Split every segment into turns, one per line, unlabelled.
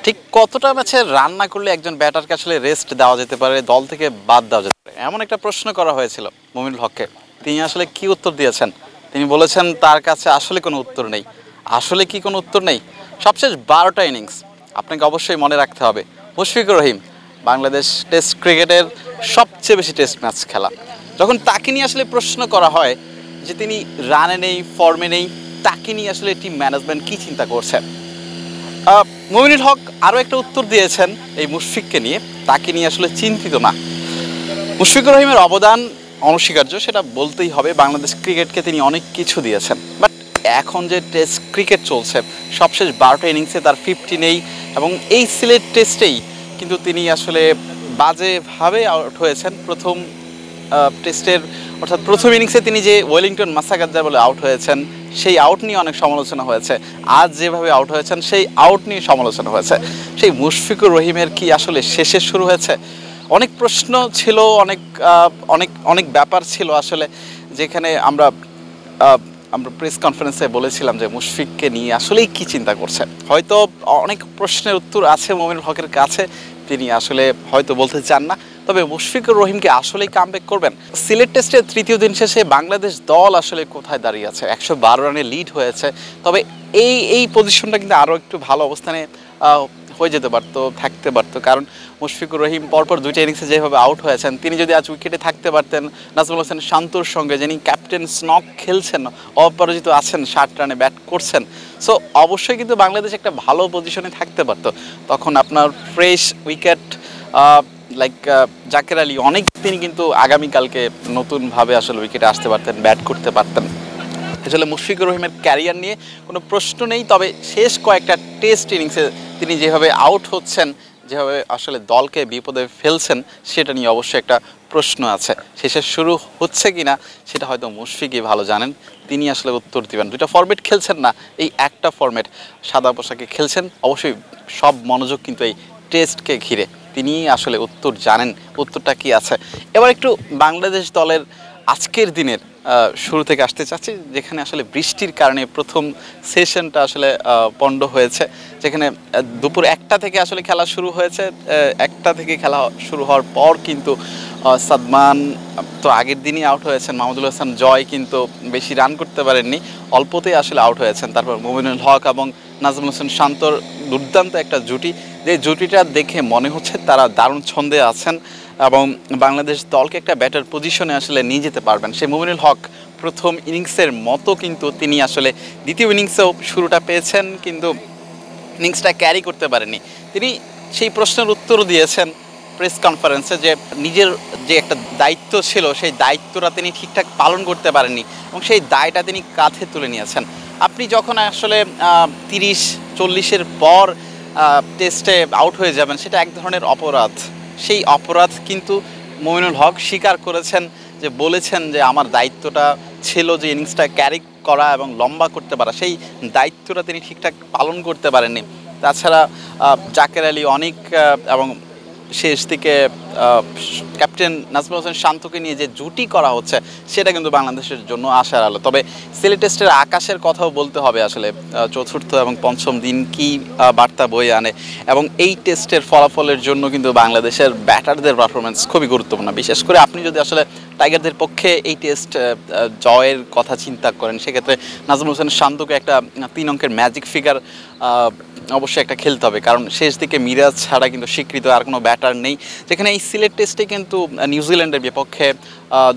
ঠিক কতটা ম্যাচে রান না করলে একজন ব্যাটারকে আসলে রেস্ট দেওয়া যেতে পারে, দল থেকে বাদ দেওয়া যেতে পারে, এমন একটা প্রশ্ন করা হয়েছিল মুমিনুল হককে। তিনি আসলে কি উত্তর দিয়েছেন? তিনি বলেছেন তার কাছে আসলে কোনো উত্তর নেই। আসলে কি কোনো উত্তর নেই? সবশেষ 12টা ইনিংস আপনাকে অবশ্যই মনে রাখতে হবে। মুশফিকুর রহিম বাংলাদেশ টেস্ট ক্রিকেটের সবচেয়ে বেশি টেস্ট ম্যাচ খেলা। যখন তাকে নিয়ে আসলে প্রশ্ন করা হয় যে তিনি রানে নেই, ফর্মে নেই, তাকে নিয়ে আসলে টিম ম্যানেজমেন্ট কী চিন্তা করছে, মুমিনুল হক আরও একটা উত্তর দিয়েছেন এই মুশফিককে নিয়ে। তাকে নিয়ে আসলে চিন্তিত না। মুশফিকুর রহিমের অবদান অনস্বীকার্য, সেটা বলতেই হবে। বাংলাদেশ ক্রিকেটকে তিনি অনেক কিছু দিয়েছেন, বাট এখন যে টেস্ট ক্রিকেট চলছে, সবশেষ 12টা ইনিংসে তার 50 নেই, এবং এই সিলেট টেস্টেই কিন্তু তিনি আসলে বাজেভাবে আউট হয়েছেন। প্রথম টেস্টের অর্থাৎ প্রথম ইনিংসে তিনি যে ওয়েলিংটন মাসাগাজ্জার বলে আউট হয়েছেন, সেই আউট নিয়ে অনেক সমালোচনা হয়েছে। আজ যেভাবে আউট হয়েছেন, সেই আউট নিয়ে সমালোচনা হয়েছে। সেই মুশফিকুর রহিমের কি আসলে শেষে শুরু হয়েছে? অনেক প্রশ্ন ছিল, অনেক অনেক অনেক ব্যাপার ছিল আসলে, যেখানে আমরা প্রেস কনফারেন্সে বলেছিলাম যে মুশফিককে নিয়ে আসলেই কি চিন্তা করছে। হয়তো অনেক প্রশ্নের উত্তর আছে মুমিনুল হকের কাছে, তিনি আসলে হয়তো বলতে চান না। তবে মুশফিকুর রহিমকে আসলেই কামব্যাক করবেন? সিলেট টেস্টের তৃতীয় দিন শেষে বাংলাদেশ দল আসলে কোথায় দাঁড়িয়ে আছে? 112 রানে লিড হয়েছে। তবে এই পজিশনটা কিন্তু আরও একটু ভালো অবস্থানে হয়ে যেতে পারতো, থাকতে পারতো। কারণ মুশফিকুর রহিম পরপর 2টা ইনিংসে যেভাবে আউট হয়েছেন, তিনি যদি আজ উইকেটে থাকতে পারতেন নাজমুল হোসেন শান্তর সঙ্গে, যিনি ক্যাপ্টেন স্নক খেলছেন, অপরাজিত আছেন, 60 রানে ব্যাট করছেন, সো অবশ্যই কিন্তু বাংলাদেশ একটা ভালো পজিশনে থাকতে পারতো। তখন আপনার fresh wicket like Jaker Ali অনেক, তিনি কিন্তু আগামীকালকে নতুনভাবে আসলে উইকেটে আসতে পারতেন, ব্যাট করতে পারতেন। আসলে মুশফিকুর রহিমের ক্যারিয়ার নিয়ে কোনো প্রশ্ন নেই, তবে শেষ কয়েকটা টেস্ট ইনিংসে তিনি যেভাবে আউট হচ্ছেন, যেভাবে আসলে দলকে বিপদে ফেলছেন, সেটা নিয়ে অবশ্যই একটা প্রশ্ন আছে। শেষে শুরু হচ্ছে কিনা সেটা হয়তো মুশফিকই ভালো জানেন, তিনি আসলে উত্তর দিবেন। 2টা ফরম্যাট খেলছেন না, এই একটা ফরম্যাট সাদা পোশাকে খেলছেন। অবশ্যই সব মনোযোগ কিন্তু এই টেস্টকে ঘিরে, তিনি আসলে উত্তর জানেন, উত্তরটা কি আছে। এবার একটু বাংলাদেশ দলের আজকের দিনের শুরু থেকে আসতে চাচ্ছি, যেখানে আসলে বৃষ্টির কারণে প্রথম সেশনটা আসলে পণ্ড হয়েছে, যেখানে দুপুর 1টা থেকে আসলে খেলা শুরু হয়েছে। 1টা থেকে খেলা শুরু হওয়ার পর কিন্তু সাদমান তো আগের দিনই আউট হয়েছেন, মাহমুদুল হাসান জয় কিন্তু বেশি রান করতে পারেননি, অল্পতেই আসলে আউট হয়েছেন। তারপর মুমিনুল হক এবং নাজমুল হোসেন শান্তর দুর্দান্ত একটা জুটি, যে জুটিটা দেখে মনে হচ্ছে তারা দারুণ ছন্দে আছেন এবং বাংলাদেশ দলকে একটা ব্যাটার পজিশনে আসলে নিয়ে যেতে পারবেন। সেই মুমিনুল হক প্রথম ইনিংসের মতো কিন্তু তিনি আসলে দ্বিতীয় ইনিংসেও শুরুটা পেয়েছেন, কিন্তু ইনিংসটা ক্যারি করতে পারেননি। তিনি সেই প্রশ্নের উত্তরও দিয়েছেন প্রেস কনফারেন্সে, যে নিজের যে একটা দায়িত্ব ছিল, সেই দায়িত্বটা তিনি ঠিকঠাক পালন করতে পারেননি এবং সেই দায়টা তিনি কাঁধে তুলে নিয়েছেন। আপনি যখন আসলে 30-40-এর পর টেস্টে আউট হয়ে যাবেন, সেটা এক ধরনের অপরাধ। সেই অপরাধ কিন্তু মুমিনুল হক স্বীকার করেছেন, যে বলেছেন যে আমার দায়িত্বটা ছিল যে ইনিংসটা ক্যারি করা এবং লম্বা করতে পারা, সেই দায়িত্বটা তিনি ঠিকঠাক পালন করতে পারেননি। তাছাড়া জাকের আলী অনেক এবং শেষ দিকে ক্যাপ্টেন নাজমুল হোসেন শান্তকে নিয়ে যে জুটি করা হচ্ছে, সেটা কিন্তু বাংলাদেশের জন্য আশার আলো। তবে সিলেট টেস্টের আকাশের কথাও বলতে হবে আসলে, চতুর্থ এবং পঞ্চম দিন কি বার্তা বয়ে আনে, এবং এই টেস্টের ফলাফলের জন্য কিন্তু বাংলাদেশের ব্যাটারদের পারফরমেন্স খুবই গুরুত্বপূর্ণ। বিশেষ করে আপনি যদি আসলে টাইগারদের পক্ষে এই টেস্ট জয়ের কথা চিন্তা করেন, সেক্ষেত্রে নাজমুল হোসেন শান্তকে একটা 3 অঙ্কের ম্যাজিক ফিগার অবশ্যই একটা খেলতে হবে, কারণ শেষ দিকে মিরাজ ছাড়া কিন্তু স্বীকৃত আর কোনো ব্যাটার নেই। যেখানে এই সিলেট টেস্টে কিন্তু নিউজিল্যান্ডের বিপক্ষে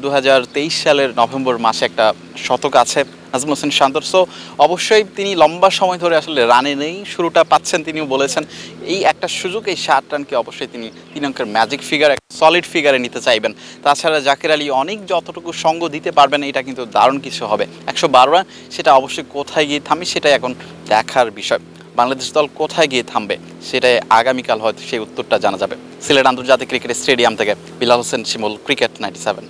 2023 সালের নভেম্বর মাসে একটা শতক আছে নাজমুল হোসেন শান্তর। সো অবশ্যই তিনি লম্বা সময় ধরে আসলে রানে নেই, শুরুটা পাচ্ছেন, তিনিও বলেছেন এই একটা সুযোগ, এই 60 রানকে অবশ্যই তিনি 3 অঙ্কের ম্যাজিক ফিগার, একটা সলিড ফিগারে নিতে চাইবেন। তাছাড়া জাকের আলী অনেক যতটুকু সঙ্গ দিতে পারবেন, এটা কিন্তু দারুণ কিছু হবে। 112 রান, সেটা অবশ্যই কোথায় গিয়ে থামে সেটাই এখন দেখার বিষয়। বাংলাদেশ দল কোথায় গিয়ে থামবে, সেটাই আগামীকাল হয়তো সেই উত্তরটা জানা যাবে। সিলেট আন্তর্জাতিক ক্রিকেট স্টেডিয়াম থেকে বিলাল হোসেন শিমুল, ক্রিকেট 97।